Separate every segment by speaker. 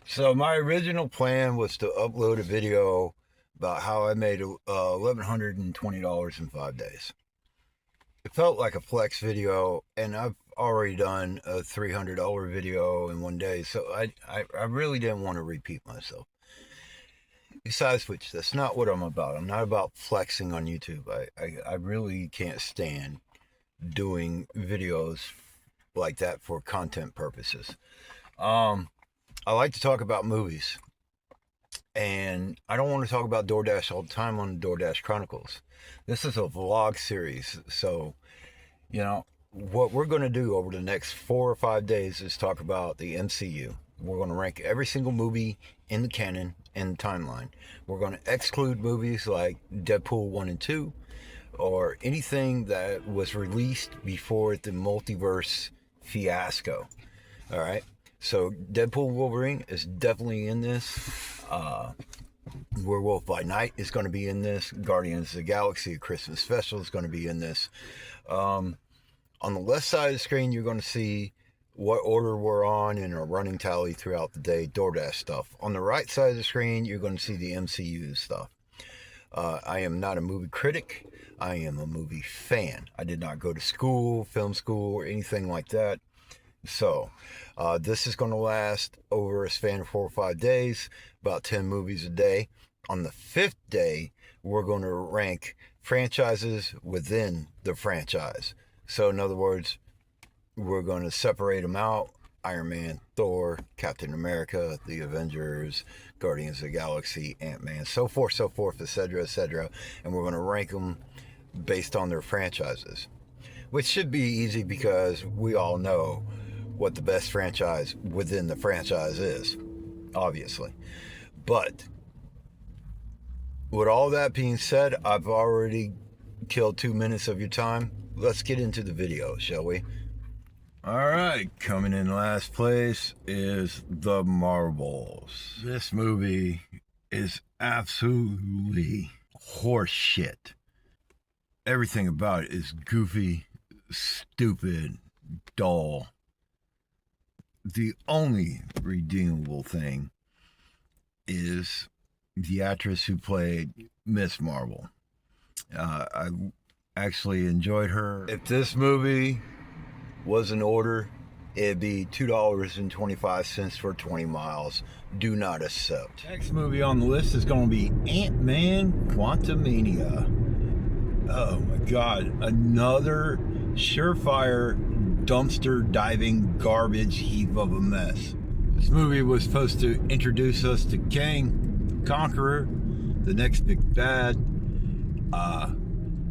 Speaker 1: So my original plan was to upload a video about how I made $1,120 in 5 days. It felt like a flex video, and I've already done a $300 video in one day, so I really didn't want to repeat myself. Besides which, that's not what I'm about. I'm not about flexing on YouTube. I really can't stand doing videos like that for content purposes. Um, I like to talk about movies. And I don't want to talk about DoorDash all the time on DoorDash Chronicles. This is a vlog series. So, what we're going to do over the next 4 or 5 days is talk about the MCU. We're going to rank every single movie in the canon and the timeline. We're going to exclude movies like Deadpool 1 and 2 or anything that was released before the multiverse fiasco. All right. So Deadpool Wolverine is definitely in this. Werewolf by Night is going to be in this. Guardians of the Galaxy A Christmas Special is going to be in this. On the left side of the screen, you're going to see what order we're on in a running tally throughout the day, DoorDash stuff. On the right side of the screen, you're going to see the MCU stuff. I am not a movie critic. I am a movie fan. I did not go to school, film school, or anything like that. So, this is going to last over a span of 4 or 5 days, about 10 movies a day. On the fifth day, we're going to rank franchises within the franchise. So, in other words, we're going to separate them out. Iron Man, Thor, Captain America, the Avengers, Guardians of the Galaxy, Ant-Man, so forth, etc., etc. And we're going to rank them based on their franchises, which should be easy because we all know what the best franchise within the franchise is, obviously. But with all that being said, I've already killed 2 minutes of your time. Let's get into the video, shall we? All right, coming in last place is The Marvels. This movie is absolutely horseshit. Everything about it is goofy, stupid, dull. The only redeemable thing is the actress who played Miss Marvel. I actually enjoyed her. If this movie was in order, it'd be $2.25 for 20 miles. Do not accept. Next movie on the list is going to be Ant-Man Quantumania. Oh my God, another surefire dumpster diving garbage heap of a mess. This movie was supposed to introduce us to Kang, the Conqueror, the next big bad.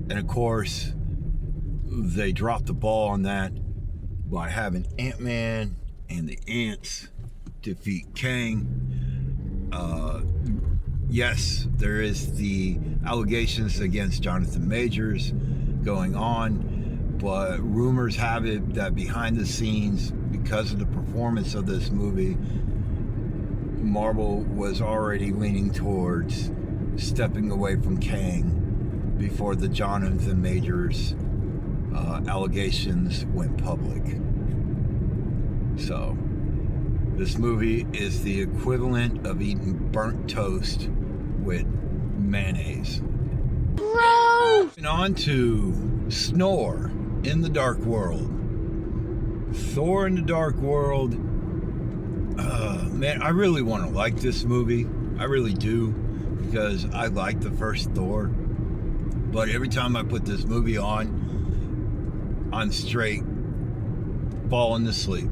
Speaker 1: And of course, they dropped the ball on that by having Ant-Man and the Ants defeat Kang. Yes, there is the allegations against Jonathan Majors going on, but rumors have it that behind the scenes, because of the performance of this movie, Marvel was already leaning towards stepping away from Kang before the Jonathan Majors allegations went public. So, this movie is the equivalent of eating burnt toast with mayonnaise. Gross! And on to Snore in the Dark World. Thor in the Dark World. Man, I really want to like this movie. I really do, because I like the first Thor. But every time I put this movie on, I'm straight falling asleep.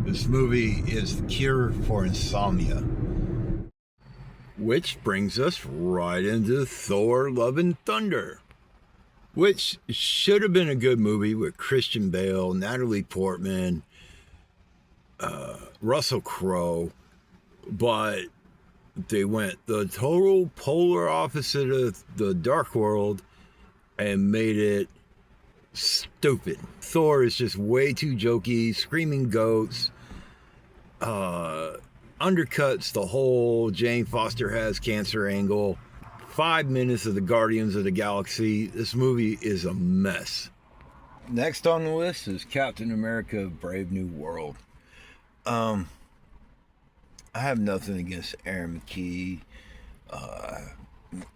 Speaker 1: This movie is the cure for insomnia. Which brings us right into Thor Love and Thunder, which should have been a good movie with Christian Bale, Natalie Portman, Russell Crowe, but they went the total polar opposite of the Dark World and made it stupid. Thor is just way too jokey, screaming goats, undercuts the whole Jane Foster has cancer angle. 5 minutes of the Guardians of the Galaxy. This movie is a mess. Next on the list is Captain America Brave New World. I have nothing against Aaron McKee uh,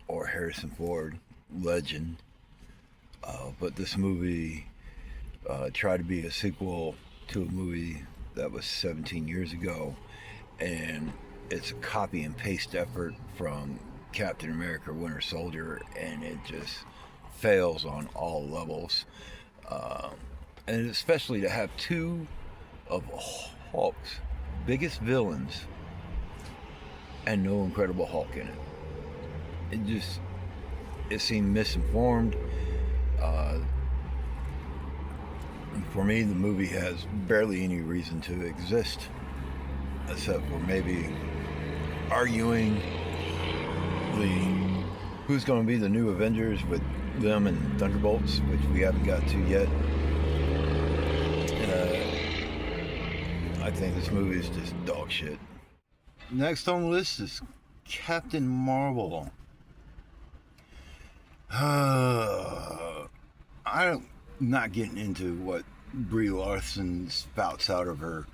Speaker 1: or Harrison Ford, legend. But this movie tried to be a sequel to a movie that was 17 years ago, and it's a copy and paste effort from Captain America Winter Soldier, and it just fails on all levels. Uh, and especially to have two of Hulk's biggest villains and no Incredible Hulk in it. It seemed misinformed. Uh, for me, the movie has barely any reason to exist, except for maybe arguing the who's going to be the new Avengers with them and Thunderbolts, which we haven't got to yet. I think this movie is just dog shit. Next on the list is Captain Marvel. I'm not getting into what Brie Larson spouts out of her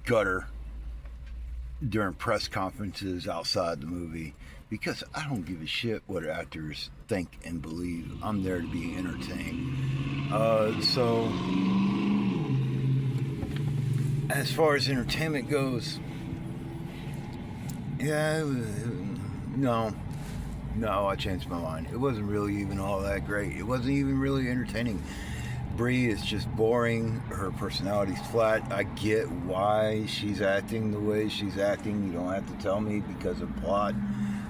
Speaker 1: gutter during press conferences outside the movie, because I don't give a shit what actors think and believe. I'm there to be entertained. So as far as entertainment goes, yeah, no, I changed my mind. It wasn't really even all that great. It wasn't even really entertaining. Brie is just boring. Her personality's flat. I get why she's acting the way she's acting. You don't have to tell me because of plot.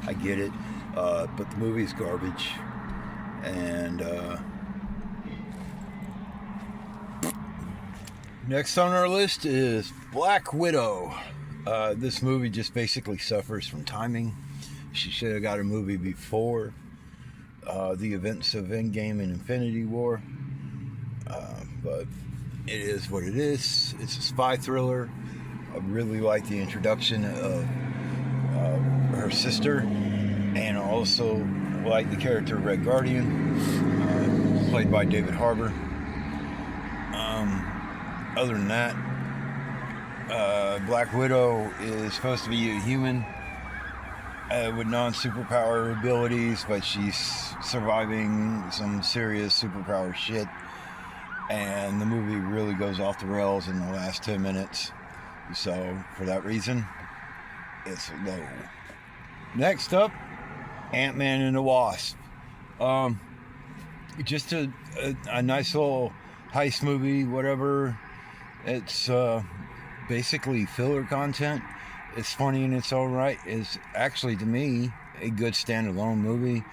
Speaker 1: I get it. But the movie's garbage. And next on our list is Black Widow. This movie just basically suffers from timing. She should have got a movie before the events of Endgame and Infinity War. But it is what it is. It's a spy thriller. I really like the introduction of her sister, and I also like the character Red Guardian, played by David Harbour. Other than that, Black Widow is supposed to be a human with non-superpower abilities, but she's surviving some serious superpower shit. And the movie really goes off the rails in the last 10 minutes. So, for that reason, it's low. Next up, Ant-Man and the Wasp. Just a nice little heist movie, whatever. It's basically filler content. It's funny and it's alright. It's actually, to me, a good standalone movie.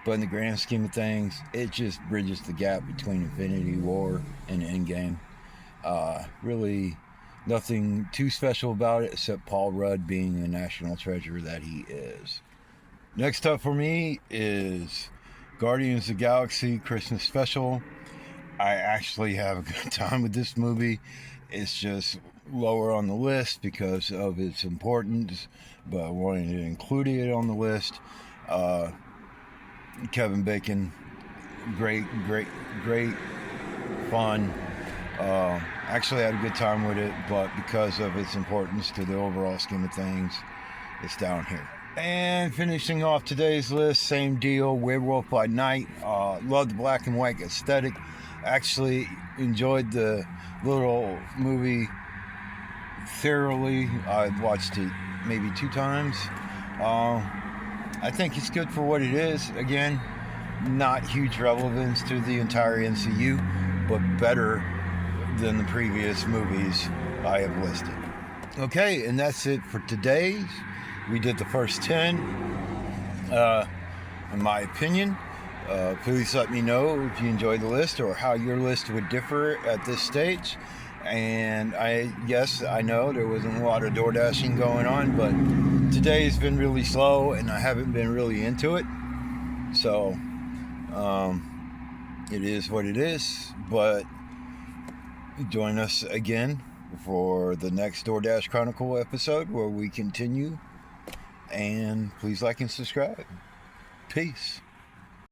Speaker 1: But in the grand scheme of things, it just bridges the gap between Infinity War and Endgame. Really nothing too special about it except Paul Rudd being the national treasure that he is. Next up for me is Guardians of the Galaxy Christmas Special. I actually have a good time with this movie. It's just lower on the list because of its importance, but I wanted to include it on the list. Kevin Bacon, great fun. Actually had a good time with it, but because of its importance to the overall scheme of things, it's down here. And finishing off today's list, same deal, Werewolf by Night. Love the black and white aesthetic. Actually enjoyed the little movie thoroughly. I watched it maybe 2 times. I think it's good for what it is. Again, not huge relevance to the entire M.C.U, but better than the previous movies I have listed. Okay, and that's it for today's. We did the first 10. In my opinion, please let me know if you enjoyed the list or how your list would differ at this stage. And I know there wasn't a lot of DoorDashing going on, but today's been really slow and I haven't been really into it. So, it is what it is. But join us again for the next DoorDash Chronicle episode where we continue. And please like and subscribe. Peace.